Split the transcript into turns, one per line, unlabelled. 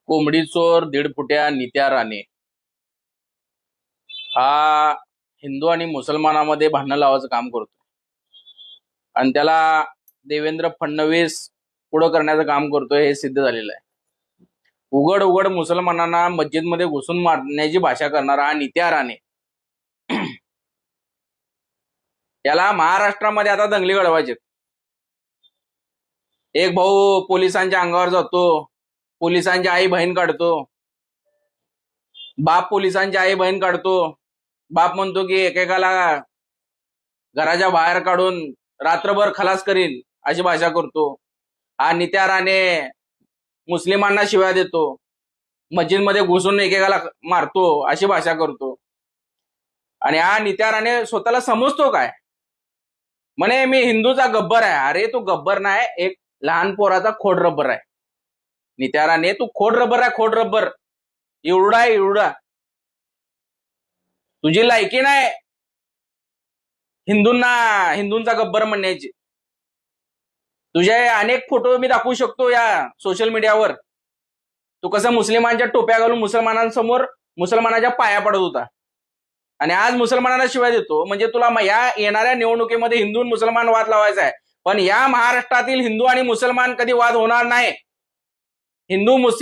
कोंबडी चोर दीड फुट्या नित्या राणे हा हिंदू आणि मुसलमानामध्ये भांडण लावायचं काम करतो आणि त्याला देवेंद्र फडणवीस पुढं करण्याचं काम करतोय हे सिद्ध झालेलं आहे. उघड उघड मुसलमानांना मस्जिदमध्ये घुसून मारण्याची भाषा करणारा हा नित्या राणे याला महाराष्ट्रामध्ये आता दंगली घडवायचे. एक भाऊ पोलिसांच्या अंगावर जातो, पोलिसांची आई बहीण काढतो, बाप पोलिसांची आई बहीण काढतो, बाप म्हणतो की एकेकाला घराच्या बाहेर काढून रात्रभर खलास करील अशी भाषा करतो. हा नित्या राणे मुस्लिमांना शिव्या देतो, मस्जिदमध्ये घुसून एकेकाला मारतो अशी भाषा करतो. आणि हा नित्या राणे स्वतःला समजतो काय, म्हणे मी हिंदूचा गब्बर आहे. अरे तू गब्बर नाही, एक लहान पोराचा खोड रब्बर आहे. नित्या राणे तू खोड रब्बर आहे, खोड रब्बर, एवढा आहे एवढा. तुझी लायकी नाही हिंदूंचा गब्बर म्हणण्याची. तुझे अनेक फोटो मी दाखवू शकतो या सोशल मीडियावर. तू कसं मुस्लिमांच्या टोप्या घालून मुसलमानांसमोर मुसलमानाच्या पाया पडत होता आणि आज मुसलमानांना शिवाय देतो. म्हणजे तुला या येणाऱ्या निवडणुकीमध्ये हिंदू आणि मुसलमान वाद लावायचा आहे, पण या महाराष्ट्रातील हिंदू आणि मुसलमान कधी वाद होणार नाही. हिंदू मुस्लिम